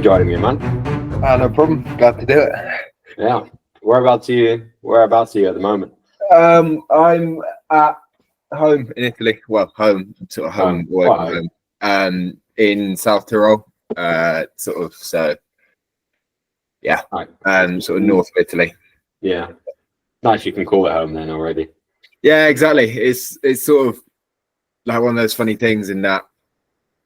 joining me, man. No problem. Glad to do it. Yeah. Whereabouts are you at the moment? I'm at home in Italy. Well, home, sort of home, working home. In South Tirol. So yeah. Right. Sort of north of Italy. Yeah. Nice. You can call it home then already. Yeah, exactly. It's sort of like one of those funny things in that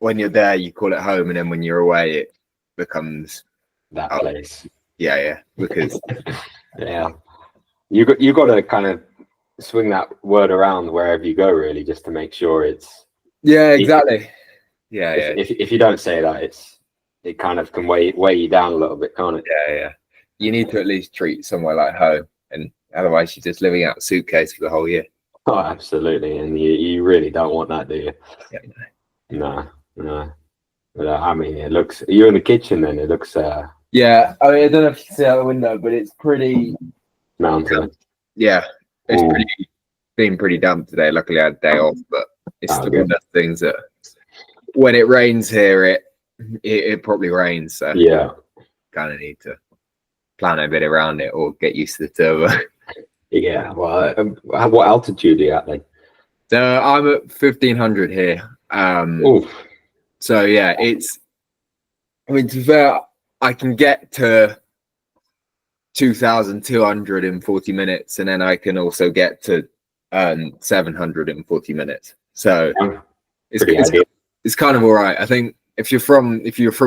when you're there, you call it home, and then when you're away, it becomes that place. Yeah. Because yeah, you got to kind of swing that word around wherever you go, really, just to make sure it's. Yeah, exactly. Yeah. If you don't say that, it kind of can weigh you down a little bit, can't it? Yeah. You need to at least treat somewhere like home, and otherwise you're just living out a suitcase for the whole year. Oh, absolutely, and you really don't want that, do you? Yeah. No. But, I mean, it looks. You're in the kitchen, then it looks. Yeah, I mean, I don't know if you can see out the window, but it's pretty mountain. Yeah, it's been pretty damp today. Luckily, I had a day off, but it's still one of those things that when it rains here, it probably rains. So yeah, kind of need to plan a bit around it or get used to the turbo. Yeah, well, what altitude are you at then? So I'm at 1500 here. So yeah, I mean, to be fair, I can get to 2,200 in 40 minutes, and then I can also get to 700 in 40 minutes. So it's kind of all right. I think if you're from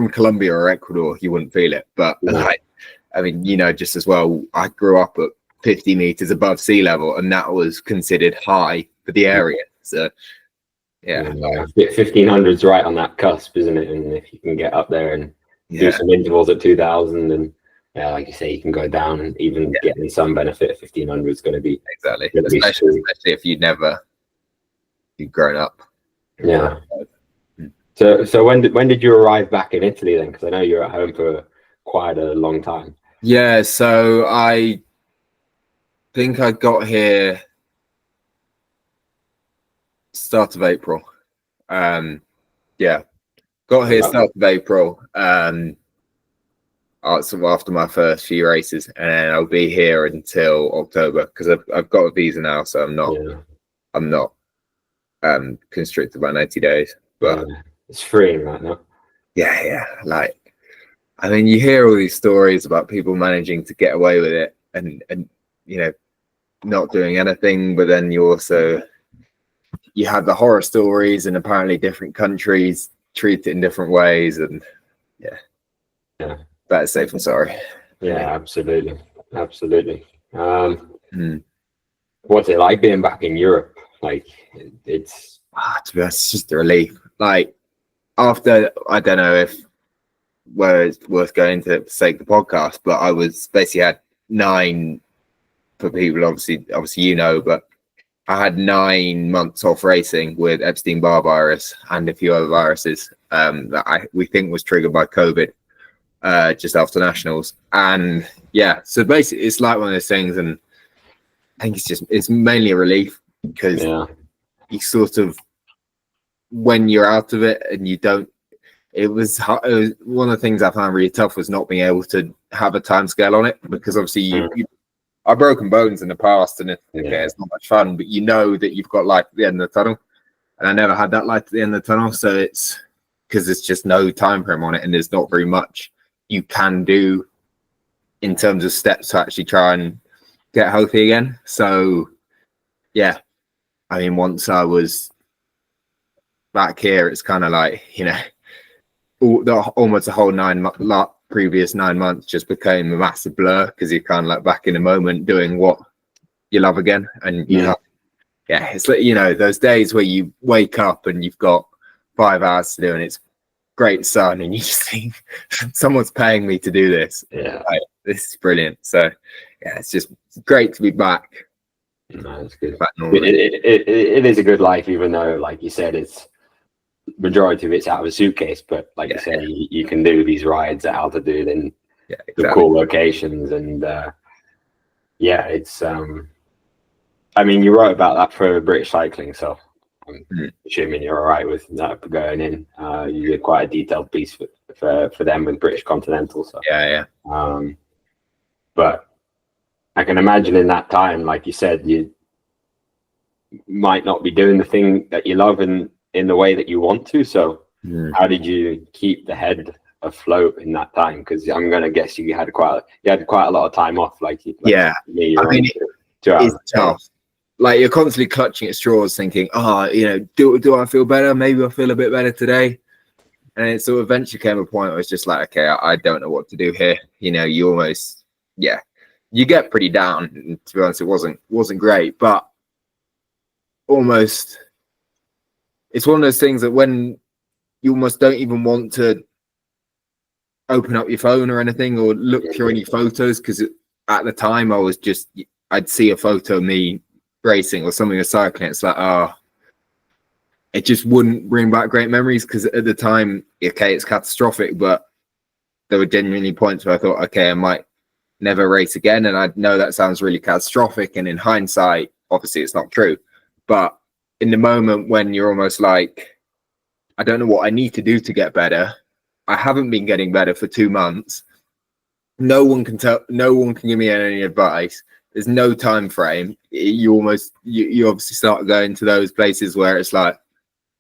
Colombia or Ecuador, you wouldn't feel it. But I mean, just as well, I grew up at 50 meters above sea level, and that was considered high for the area. So yeah, 1500's right on that cusp, isn't it? And if you can get up there and do some intervals at 2000, and like you say, you can go down and even getting some benefit. 1500 is going to be especially if you've grown up. Yeah. So when did you arrive back in Italy then? Because I know you're at home for quite a long time. Yeah, so I think I got here start of April. Got here start of April. So after my first few races, and I'll be here until October because I've got a visa now, so I'm not constricted by 90 days. But it's freeing right now. Yeah. Like, I mean, you hear all these stories about people managing to get away with it, and not doing anything, but then you have the horror stories, and apparently different countries treat it in different ways, and yeah. Better safe than sorry. Yeah, absolutely. What's it like being back in Europe? Like, it's to be honest, it's just a relief. Like, after, I don't know whether it's worth going to sake the podcast, but I was basically had 9 for people, obviously but I had 9 months off racing with Epstein-Barr virus and a few other viruses that we think was triggered by COVID. Just after nationals, and so basically it's like one of those things, and I think it's mainly a relief because you sort of, when you're out of it and you don't, it was one of the things I found really tough was not being able to have a time scale on it, because obviously I've broken bones in the past, and it's not much fun, but you know that you've got light at the end of the tunnel, and I never had that light at the end of the tunnel, so it's because there's just no time frame on it, and there's not very much you can do in terms of steps to actually try and get healthy again. So I mean, once I was back here, it's kind of like, almost the whole previous 9 months just became a massive blur, because you're kind of like back in the moment doing what you love again. And it's like, those days where you wake up and you've got 5 hours to do, and it's great sun, and you just think someone's paying me to do this. This is brilliant. So it's just great to be back. No, it's good. It is a good life, even though, like you said, it's majority of it's out of a suitcase, but like you say, you can do these rides at altitude and the cool locations, and it's I mean, you wrote about that for British cycling, so I'm assuming you're all right with that going in. You did quite a detailed piece for them with British Continental. So yeah. But I can imagine in that time, like you said, you might not be doing the thing that you love in the way that you want to. So how did you keep the head afloat in that time? Because I'm gonna guess you had quite a lot of time off. Yeah, me, I mean, it's tough. Like you're constantly clutching at straws, thinking, do I feel better? Maybe I feel a bit better today. And it sort of eventually came a point where it's just like, okay, I don't know what to do here. You almost, you get pretty down. And to be honest, it wasn't great, but almost, it's one of those things that when you almost don't even want to open up your phone or anything or look through any photos, because at the time I'd see a photo of me racing or something or cycling. It's like, it just wouldn't bring back great memories, because at the time, okay, it's catastrophic, but there were genuinely points where I thought, okay, I might never race again. And I know that sounds really catastrophic. And in hindsight, obviously it's not true. But in the moment when you're almost like, I don't know what I need to do to get better. I haven't been getting better for 2 months. No one can give me any advice. There's no time frame. You obviously start going to those places where it's like,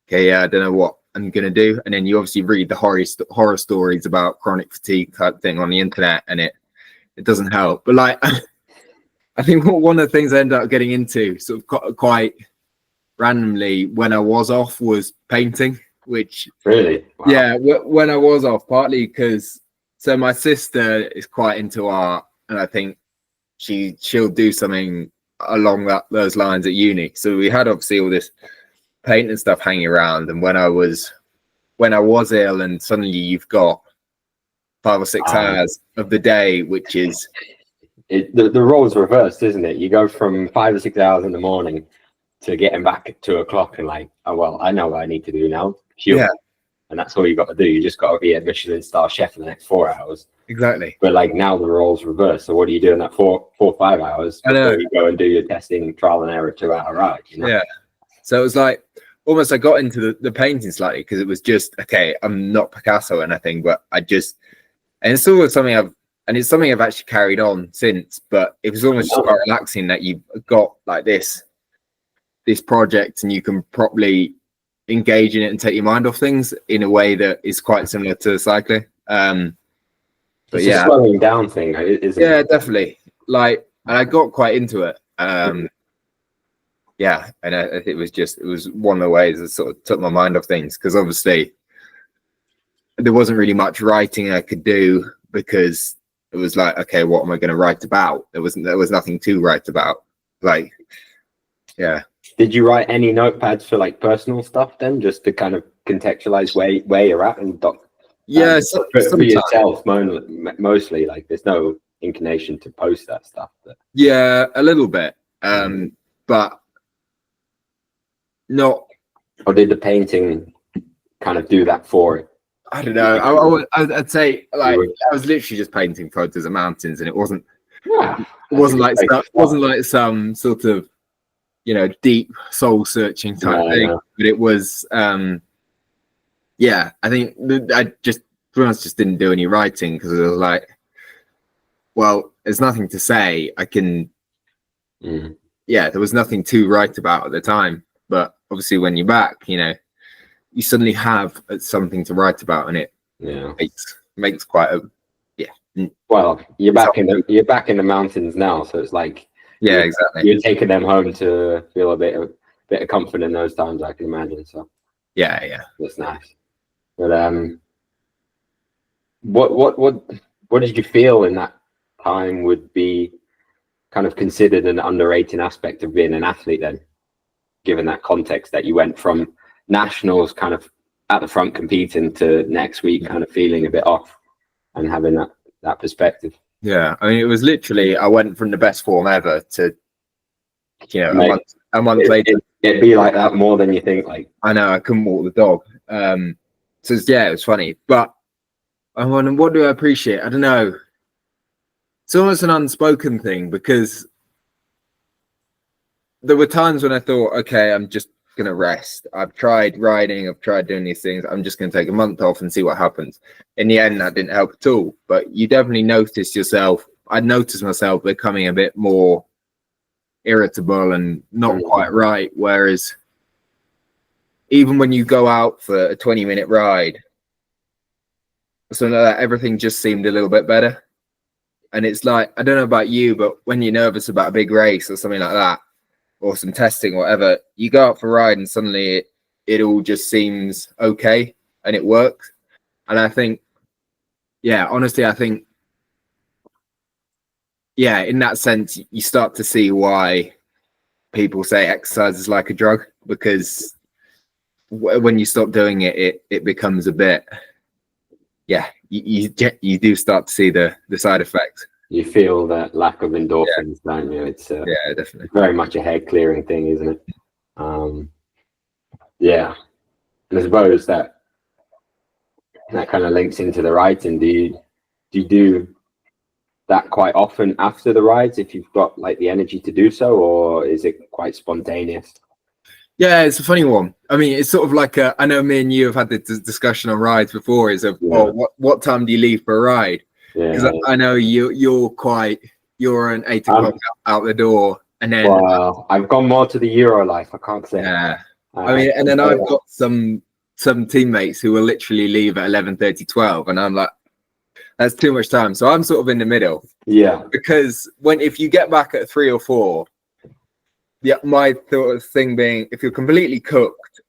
okay, I don't know what I'm going to do. And then you obviously read the horror stories about chronic fatigue type thing on the internet, and it doesn't help. But like, I think one of the things I ended up getting into sort of quite randomly when I was off was painting, which really, wow. Yeah, when I was off, partly because, so my sister is quite into art, and I think she'll do something along those lines at uni. So we had obviously all this paint and stuff hanging around, and when I was ill, and suddenly you've got 5 or 6 hours of the day, which is the role's reversed, isn't it? You go from 5 or 6 hours in the morning to getting back at 2 o'clock and like, oh well, I know what I need to do now. Yeah. And that's all you got to do. You just got to be a Michelin star chef for the next 4 hours. Exactly. But like now the role's reversed. So what do you do in that 4 or 5 hours? I know. You go and do your testing, trial and error 2-hour ride. Yeah. So it was like almost I got into the painting slightly because it was just, okay, I'm not Picasso or anything, but and it's always something I've actually carried on since, but it was almost just quite relaxing that you've got like this project and you can properly engage in it and take your mind off things in a way that is quite similar to cycling. But it's a slowing down thing, isn't it? Yeah, definitely. Like, and I got quite into it. Yeah, and it was one of the ways that sort of took my mind off things, because obviously there wasn't really much writing I could do, because it was like, okay, what am I going to write about? There was nothing to write about. Like, yeah. Did you write any notepads for like personal stuff then, just to kind of contextualize where you're at and yeah, for yourself mostly? Like, there's no inclination to post that stuff. Yeah, a little bit, but not. Or did the painting kind of do that for it? I don't know. I'd say like I was literally just painting photos of mountains, and it wasn't like some sort of, you know, deep soul searching type thing. No. But it was yeah, I think I just didn't do any writing, because it was like, well, there's nothing to say. I can yeah, there was nothing to write about at the time. But obviously when you're back, you know, you suddenly have something to write about, and it makes quite a well, you're back in the mountains now, so it's like, yeah, exactly, you're taking them home to feel a bit of comfort in those times, I can imagine. So yeah, that's nice. But what did you feel in that time would be kind of considered an underrated aspect of being an athlete then, given that context that you went from nationals kind of at the front competing to next week kind of feeling a bit off and having that perspective? Yeah, I mean, it was literally, I went from the best form ever to, you know, a month later. It'd be like that more than you think. Like, I know, I couldn't walk the dog. So yeah, it was funny. But I wonder, what do I appreciate? I don't know. It's almost an unspoken thing, because there were times when I thought, okay, I'm just gonna rest. I've tried riding, I've tried doing these things. I'm just gonna take a month off and see what happens. In the end, that didn't help at all. But you definitely notice yourself. I noticed myself becoming a bit more irritable and not quite right. Whereas even when you go out for a 20-minute ride, something like that, everything just seemed a little bit better. And it's like, I don't know about you, but when you're nervous about a big race or something like that, or some testing or whatever, you go out for a ride and suddenly it all just seems okay and it works. And I think, yeah, honestly, I think, yeah, in that sense, you start to see why people say exercise is like a drug, because when you stop doing it, it becomes a bit, yeah, you do start to see the side effects. You feel that lack of endorphins, don't you? It's yeah, definitely very much a head clearing thing, isn't it? Yeah, and I suppose that kind of links into the writing. Do you do that quite often after the rides if you've got like the energy to do so, or is it quite spontaneous? Yeah, it's a funny one. I mean, it's sort of like I know me and you have had this discussion on rides before. Is what time do you leave for a ride? Because I know you're an 8 o'clock out the door, and then I've gone more to the Euro life. I can't say. Yeah, I mean, and then I've got some teammates who will literally leave at 11:30, 12, and I'm like, that's too much time. So I'm sort of in the middle. Yeah, because if you get back at 3 or 4, my thing being, if you're completely cooked,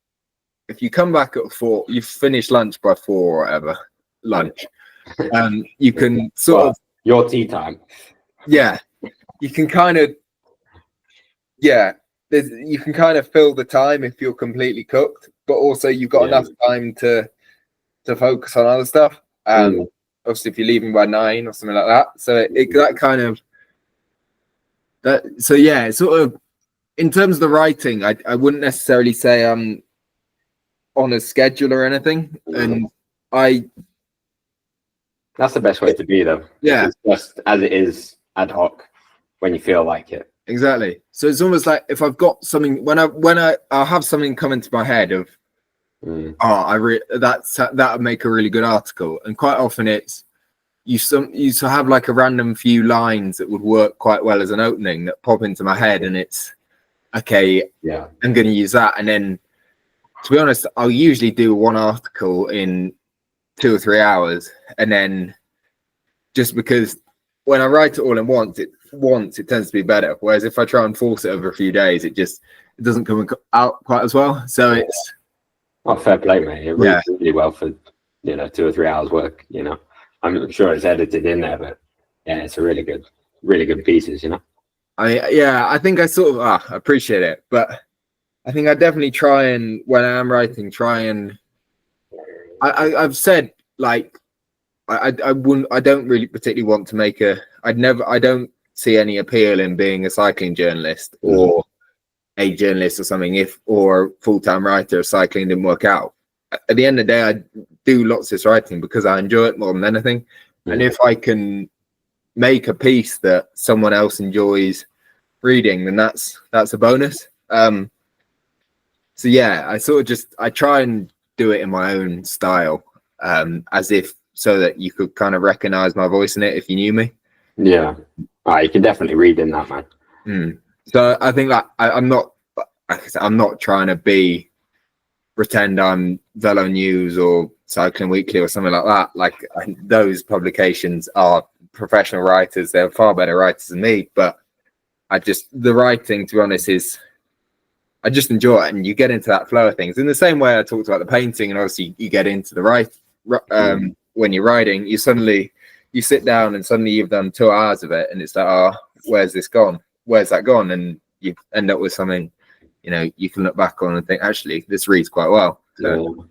if you come back at 4, you've finished lunch by 4 or whatever, you can sort of your tea time. Yeah, you can kind of you can kind of fill the time if you're completely cooked, but also you've got enough time to focus on other stuff. Obviously, if you're leaving by 9 or something like that, so yeah, sort of. In terms of the writing, I wouldn't necessarily say I'm on a schedule or anything, and that's the best way to be, though. Yeah, it's just as it is, ad hoc, when you feel like it. Exactly. So it's almost like if I've got something, I'll have something come into my head of, that would make a really good article, and quite often it's you have like a random few lines that would work quite well as an opening that pop into my head, and it's okay. Yeah, I'm going to use that, and then to be honest, I'll usually do one article in 2 or 3 hours, and then just because when I write it all in once, it tends to be better. Whereas if I try and force it over a few days, it doesn't come out quite as well. So it's fair play, mate. It reads really well for 2 or 3 hours work. I'm sure it's edited in there, but yeah, it's a really good pieces. I think I sort of appreciate it, but I think I definitely try and when I am writing, I've said like I don't really particularly want to make I don't see any appeal in being a cycling journalist or a journalist or something or a full-time writer if cycling didn't work out. At the end of the day, I do lots of this writing because I enjoy it more than anything. And if I can make a piece that someone else enjoys reading, then that's a bonus. So yeah, I try and do it in my own style, as if so that you could kind of recognize my voice in it if you knew me. Yeah, you can definitely read in that, man. So I think that I'm not trying to pretend I'm Velo News or Cycling Weekly or something like that. Like those publications are professional writers; they're far better writers than me. But the writing, to be honest, I just enjoy it, and you get into that flow of things. In the same way I talked about the painting, and obviously you get into the when you're writing, you sit down and suddenly you've done 2 hours of it, and it's like, where's this gone? Where's that gone? And you end up with something, you can look back on and think, actually, this reads quite well. So. Yeah.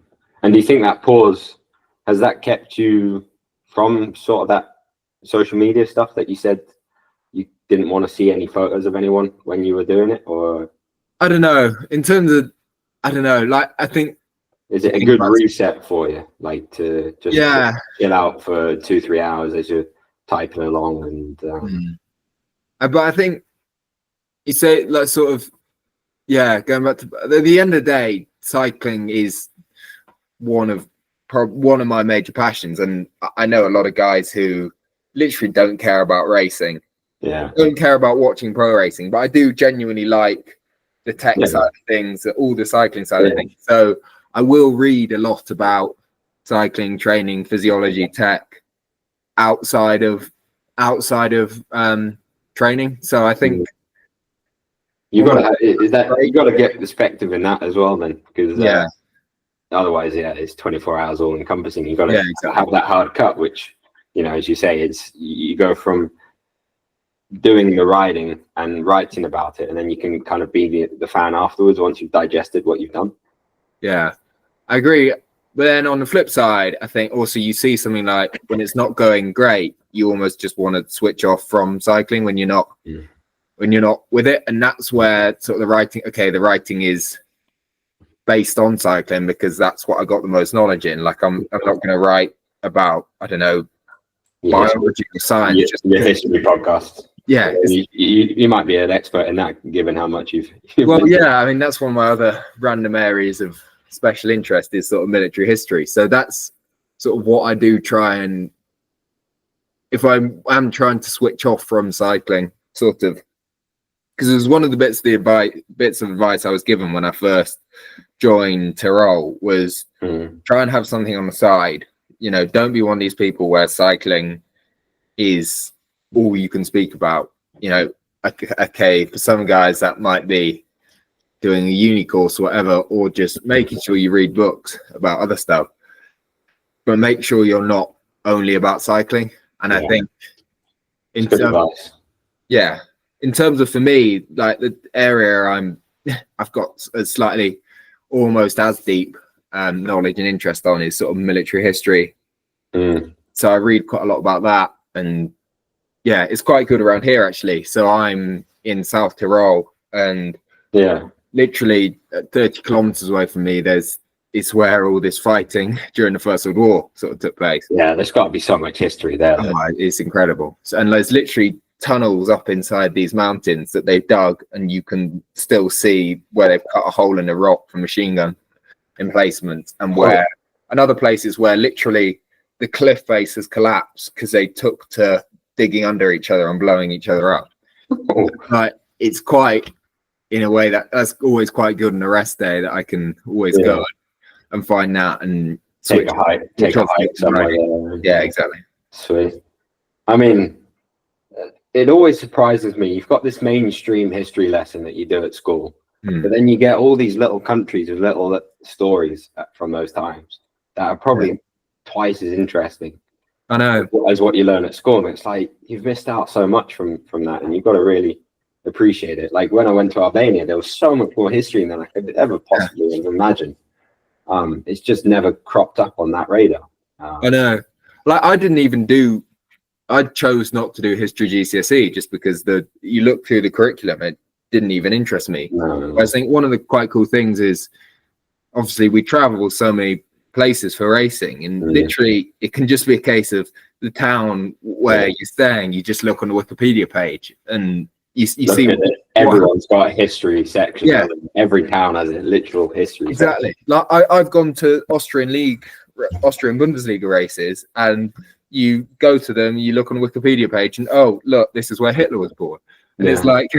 And do you think that pause, has that kept you from sort of that social media stuff that you said you didn't want to see any photos of anyone when you were doing it? Or I don't know. In terms of, I don't know. Like, I think. Is it a good reset for you? Like to just chill out for 2-3 hours as you're typing along and. But I think you say like sort of Yeah, going back to the end of the day, cycling is one of my major passions, and I know a lot of guys who literally don't care about racing, don't care about watching pro racing, but I do genuinely like the tech side of things, all the cycling side of things. So I will read a lot about cycling, training, physiology, tech outside of training. So I think you got to get perspective in that as well, then, because otherwise, it's 24 hours all encompassing. You've got to have that hard cut, which, as you say, you go from doing the riding and writing about it, and then you can kind of be the fan afterwards once you've digested what you've done. Yeah, I agree. But then on the flip side, I think also you see something like when it's not going great, you almost just want to switch off from cycling when you're not with it. And that's where sort of the writing is based on cycling, because that's what I got the most knowledge in. Like I'm not going to write about, I don't know, biology or science. Your history podcast. Yeah, you might be an expert in that, given how much you've well, yeah. I mean, that's one of my other random areas of special interest is sort of military history. So that's sort of what I do try and, if I'm trying to switch off from cycling, sort of, because it was one of the bits of advice I was given when I first joined Tirol was try and have something on the side. Don't be one of these people where cycling is all you can speak about. Okay, for some guys that might be doing a uni course or whatever, or just making sure you read books about other stuff, but make sure you're not only about cycling. And I think in terms of, for me, like the area I've got a slightly almost as deep knowledge and interest on is sort of military history. So I read quite a lot about that, and it's quite good around here actually. So I'm in South Tirol, and literally 30 kilometers away from me it's where all this fighting during the First World War sort of took place. There's got to be so much history there. It's incredible. And there's literally tunnels up inside these mountains that they've dug, and you can still see where they've cut a hole in the rock for machine gun emplacements, and and other places where literally the cliff face has collapsed because they took to digging under each other and blowing each other up. Like, it's quite, in a way, that's always quite good on a rest day, that I can always go and find that and take a hike somewhere. Yeah, exactly. Sweet. I mean, it always surprises me. You've got this mainstream history lesson that you do at school, but then you get all these little countries with little stories from those times that are probably twice as interesting. I know, as what you learn at school. And it's like you've missed out so much from that, and you've got to really appreciate it. Like when I went to Albania, there was so much more history than I could ever possibly have imagined. It's just never cropped up on that radar. I know. Like I chose not to do history GCSE just because you look through the curriculum, it didn't even interest me. No. I think one of the quite cool things is, obviously we travel so many places for racing, and literally it can just be a case of the town where you're staying. You just look on the Wikipedia page and you see everyone's got a history section. Every town has a literal history section. Like I've gone to Austrian Bundesliga races, and you go to them, you look on the Wikipedia page, and look, this is where Hitler was born. And it's like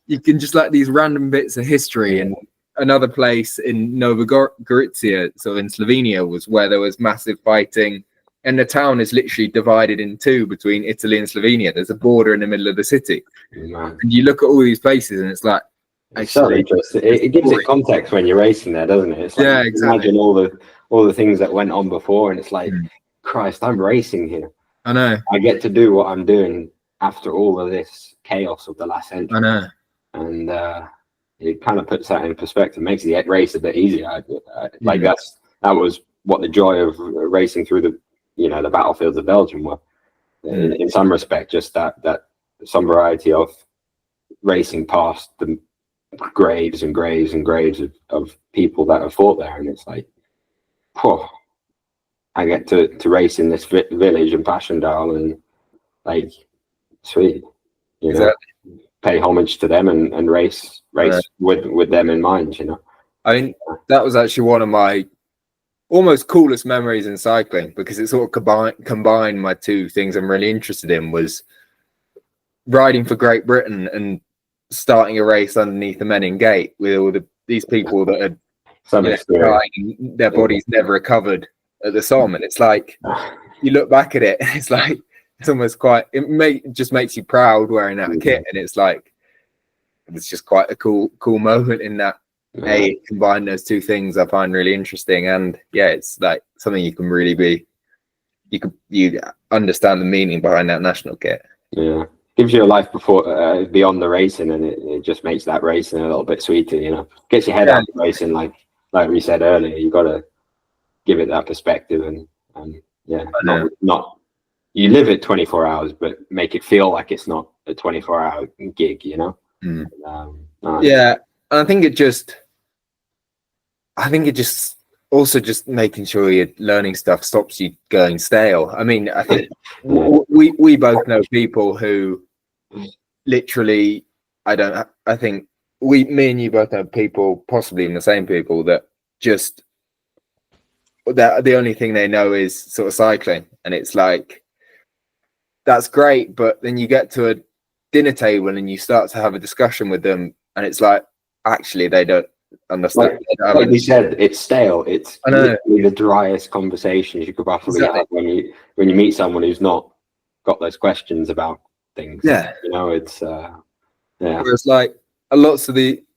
you can just, like, these random bits of history. And another place in Nova Gorica, so in Slovenia, was where there was massive fighting, and the town is literally divided in two between Italy and Slovenia. There's a border in the middle of the city. And you look at all these places, and it's like, it's so interesting. It gives it context when you're racing there, doesn't it? It's like, exactly. Imagine all the things that went on before, and it's like, Christ, I'm racing here. I know. I get to do what I'm doing after all of this chaos of the last century. I know. And it kind of puts that in perspective, makes the race a bit easier. Like that was what the joy of racing through the battlefields of Belgium were. In some respect, just that some variety of racing past the graves and graves and graves of people that have fought there, and it's like, I get to race in this village in Passchendaele, and like, sweet, Exactly. pay homage to them and race with them in mind, you know. I mean, that was actually one of my almost coolest memories in cycling, because it sort of combined my two things I'm really interested in, was riding for Great Britain and starting a race underneath the Menin Gate with all these people that had dying, their bodies never recovered at the Somme. And it's like, you look back at it, it's like, it's almost quite, just makes you proud wearing that kit. And it's like, it's just quite a cool moment in that. Combine those two things I find really interesting. And yeah, it's like something you can really you understand the meaning behind that national kit. Yeah. Gives you a life before beyond the racing, and it just makes that racing a little bit sweeter, you know. Gets your head out of racing, like we said earlier. You got to give it that perspective, and not you live it 24 hours, but make it feel like it's not a 24-hour gig, you know. Yeah, and I think it just also just making sure you're learning stuff stops you going stale. I mean, I think we both know people who literally, I think me and you both know people, possibly even the same people, that just the only thing they know is sort of cycling. And it's like, that's great, but then you get to a dinner table and you start to have a discussion with them, and it's like, actually they don't understand. Like we said, it's stale. It's literally the driest conversations you could possibly have when you meet someone who's not got those questions about things. Yeah, you know, it's Whereas like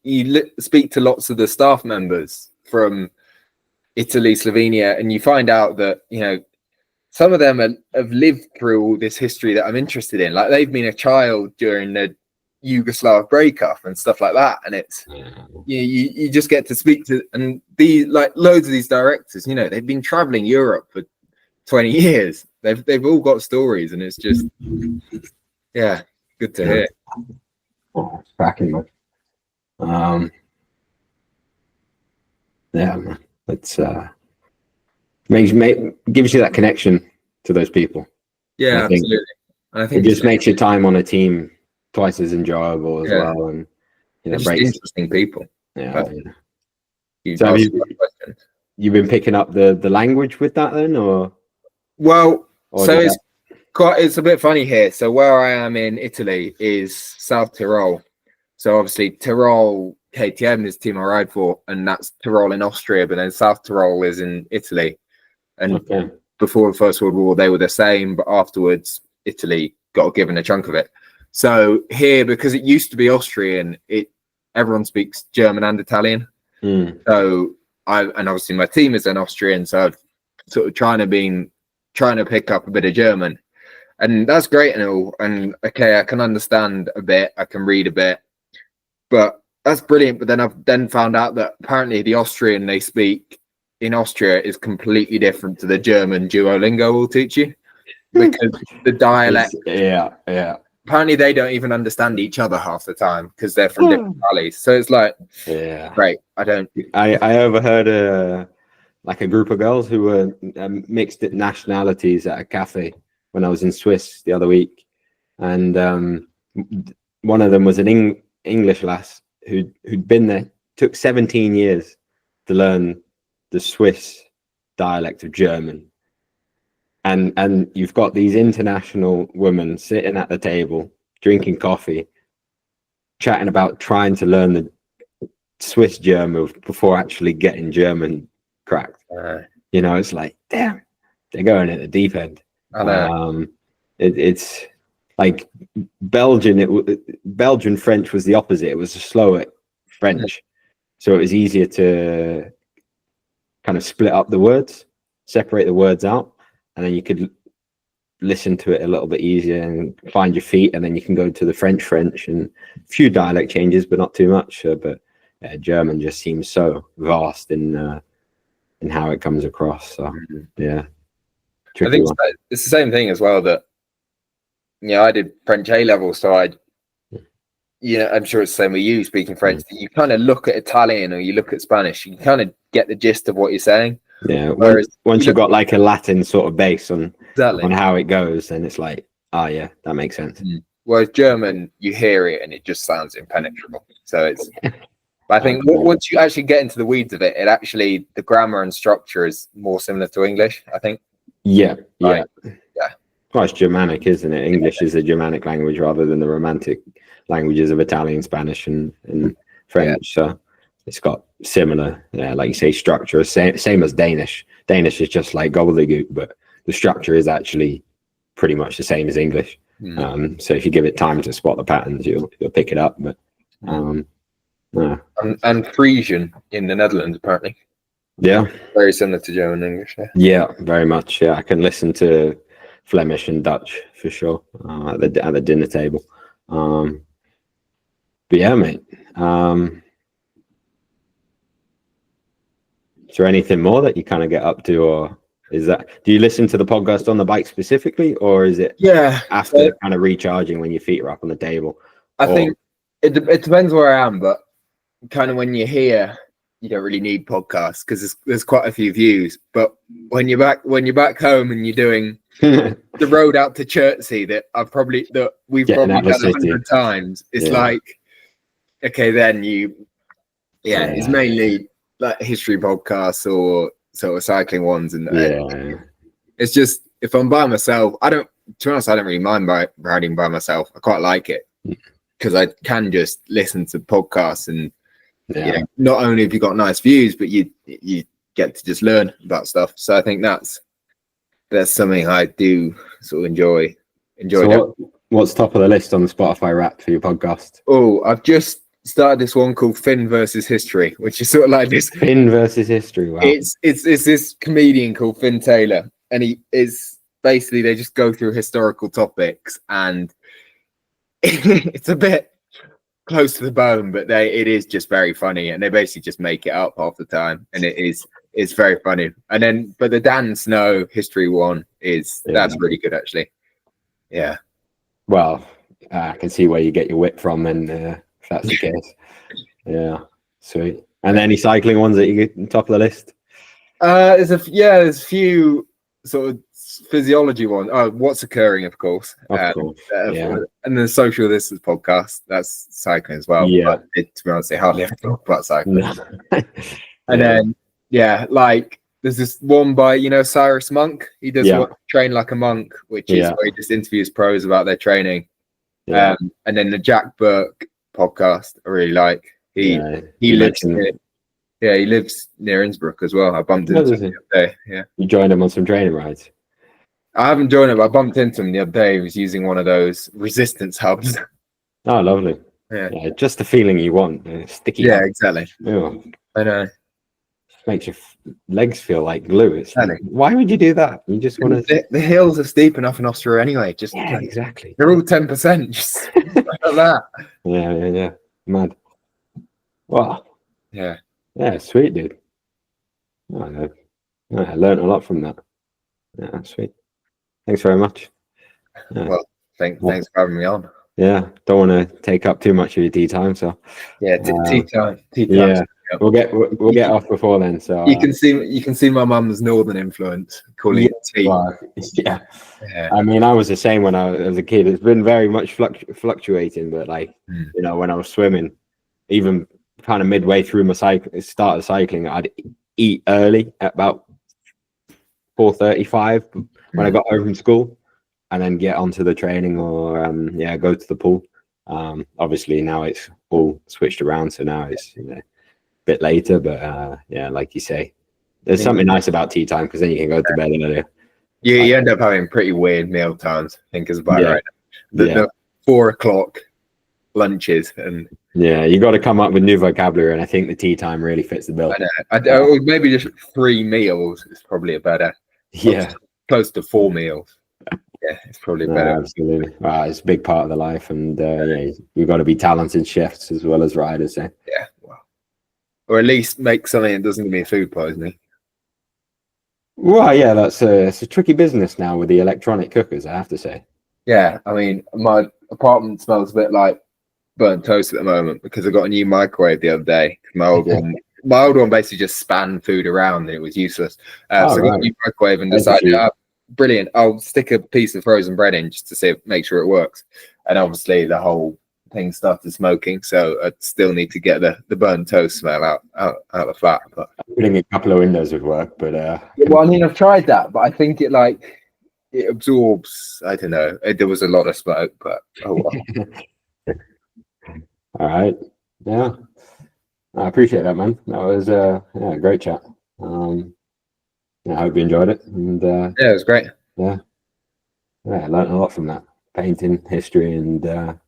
you speak to lots of the staff members from Italy, Slovenia, and you find out that, you know, some of them have lived through all this history that I'm interested in. Like, they've been a child during the Yugoslav breakup and stuff like that, and it's you just get to speak to, and loads of these directors, you know, they've been traveling Europe for 20 years. They've all got stories, and it's just good to hear. Oh, it's cracking, man. Man, it's gives you that connection to those people. Yeah, absolutely. And I think it just makes your time on a team twice as enjoyable as well, and you know, interesting people. So have you been picking up the language with that then, or? Well, so it's a bit funny here. So where I am in Italy is South Tyrol. So obviously Tirol KTM is the team I ride for, and that's Tyrol in Austria, but then South Tyrol is in Italy. And before the First World War, they were the same, but afterwards Italy got given a chunk of it. So here, because it used to be Austrian, everyone speaks German and Italian. So and obviously my team is an Austrian, so I've sort of trying to pick up a bit of German, and that's great and all. And okay, I can understand a bit, I can read a bit, but that's brilliant. But then I've found out that apparently the Austrian they speak in Austria is completely different to the German Duolingo will teach you, because the dialect. Apparently they don't even understand each other half the time because they're from different valleys. So it's like, great. I overheard a group of girls who were mixed nationalities at a cafe when I was in Swiss the other week, and one of them was an English lass who'd been there. Took 17 years to learn the Swiss dialect of German. And you've got these international women sitting at the table, drinking coffee, chatting about trying to learn the Swiss German before actually getting German cracked. You know, it's like, damn, they're going at the deep end. It's like Belgian French was the opposite. It was a slower French. So it was easier to kind of split up the words, separate the words out. And then you could listen to it a little bit easier and find your feet, and then you can go to the French, and a few dialect changes, but not too much. But German just seems so vast in how it comes across. So I think it's the same thing as well. That I did French A level, so I'm sure it's the same with you speaking French. You kind of look at Italian or you look at Spanish, you kind of get the gist of what you're saying. Yeah, whereas once you've got like a Latin sort of base on how it goes, then it's like, that makes sense. whereas German, you hear it and it just sounds impenetrable. So it's. But I think once you actually get into the weeds of it, the grammar and structure is more similar to English, I think. Yeah. Yeah. Well, it's Germanic, isn't it? English is a Germanic language rather than the Romantic languages of Italian, Spanish, and French. Yeah. So it's got similar, like you say, structure. Same as Danish. Danish is just like gobbledygook, but the structure is actually pretty much the same as English. So if you give it time to spot the patterns, you'll pick it up. But and Frisian in the Netherlands, apparently. Yeah, very similar to German and English. Yeah, very much. Yeah, I can listen to Flemish and Dutch for sure at the dinner table. But yeah, mate. Is there anything more that you kind of get up to, or do you listen to the podcast on the bike specifically, or is it after kind of recharging when your feet are up on the table? I think it depends where I am, but kind of when you're here, you don't really need podcasts because there's quite a few views. But when you're back home and you're doing the road out to Chertsey that we've probably done 100 times, it's like, okay, then it's mainly like history podcasts or sort of cycling ones, and it's just if I'm by myself, to be honest, I don't really mind riding by myself. I quite like it because I can just listen to podcasts and not only have you got nice views, but you get to just learn about stuff. So I think that's something I do sort of enjoy. So what's top of the list on the Spotify Wrapped for your podcast? Oh, I've just started this one called Finn versus History, which is sort of like this. Finn versus History. Wow. It's this comedian called Finn Taylor, and he is basically they just go through historical topics, and it's a bit close to the bone, but it is just very funny, and they basically just make it up half the time, and it's very funny. And then, but the Dan Snow history one that's really good actually. Yeah. Well, I can see where you get your wit from, and if that's the case, yeah, sweet. And any cycling ones that you get on top of the list? There's a few sort of physiology ones. Oh, What's Occurring, of course. And the Social Distance podcast. That's cycling as well. Yeah. But to be honest, they hardly ever talk about cycling. And then like there's this one by Cyrus Monk. He does Train Like a Monk, which is where he just interviews pros about their training. And then the Jack Burke podcast I really like. He lives he lives near Innsbruck as well. I bumped into him the other day. Yeah. You joined him on some training rides? I haven't joined him, but I bumped into him the other day. He was using one of those resistance hubs. Oh, lovely. Yeah, just the feeling you want. Sticky. Yeah, exactly. Yeah. I know. Makes your legs feel like glue. It's like, why would you do that? You just want to. The hills are steep enough in Austria anyway. Exactly. They're all 10%. Just like that. Yeah. Mad. Wow. Yeah. Yeah, sweet, dude. I learned a lot from that. Yeah, sweet. Thanks very much. Yeah. Well, thanks for having me on. Yeah, don't want to take up too much of your tea time, so tea time. Yeah, we'll get off before then. So you can see my mum's northern influence calling it tea. Well, yeah. I mean, I was the same when I was a kid. It's been very much fluctuating, but like when I was swimming, even kind of midway through my start of cycling, I'd eat early at about 4:35 when I got home from school, and then get onto the training or go to the pool. Obviously now it's all switched around, so now it's a bit later, but like you say, there's something nice about tea time because then you can go to bed earlier. You end up having pretty weird meal times, I think, is about right. The 4 o'clock lunches, and you got to come up with new vocabulary, and I think the tea time really fits the bill. I know. Maybe just 3 meals is probably a better. Close to 4 meals. Yeah, it's probably better. Absolutely. It's a big part of the life, and you've got to be talented chefs as well as riders. Yeah, well, or at least make something that doesn't give me food poisoning. Well, it's a tricky business now with the electronic cookers, I have to say. Yeah, I mean, my apartment smells a bit like burnt toast at the moment because I got a new microwave the other day. My old one basically just spanned food around and it was useless. So I got a new microwave and decided brilliant. I'll stick a piece of frozen bread in just to see, make sure it works. And obviously the whole thing started smoking, so I still need to get the burnt toast smell out the flat. But putting a couple of windows would work, but well, I mean, I've tried that, but I think it absorbs. I don't know. There was a lot of smoke, but oh well. All right, yeah, I appreciate that, man. That was a great chat. I hope you enjoyed it, and yeah, it was great. Yeah, I learned a lot from that painting history and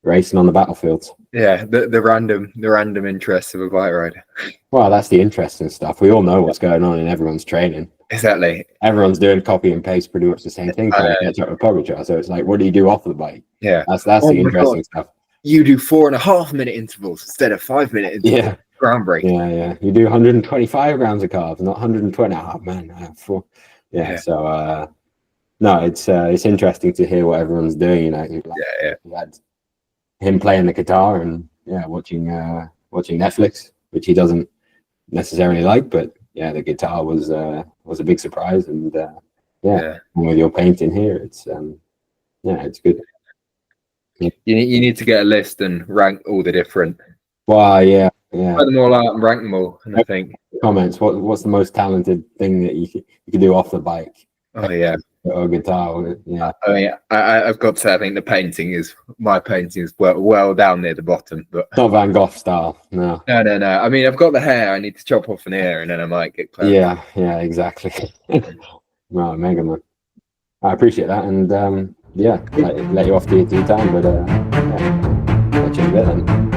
racing on the battlefields. Yeah, the random interests of a bike rider. Well, that's the interesting stuff. We all know what's going on in everyone's training. Exactly. Everyone's doing copy and paste pretty much the same thing to catch up with Pogacar. So it's like, what do you do off the bike? Yeah, that's the interesting stuff. You do 4.5 minute intervals instead of 5 minute intervals. Yeah, groundbreaking. Yeah. You do 125 grams of carbs, not 120. Oh man, So no, it's interesting to hear what everyone's doing. You know, you had him playing the guitar and watching Netflix, which he doesn't necessarily like, but the guitar was a big surprise, and and with your painting here, it's it's good. You need to get a list and rank all the different. Well, yeah. Put them all out and rank them all, and I think comments. What's the most talented thing that you can do off the bike? Oh yeah. Or guitar, yeah. I mean, I've got to say, I think my painting is well down near the bottom, but not Van Gogh style. No. I mean, I've got the hair. I need to chop off an ear, and then I might get clever. Yeah, exactly. Well, mega man. I appreciate that, and let you off to your time, but catch you in a bit then.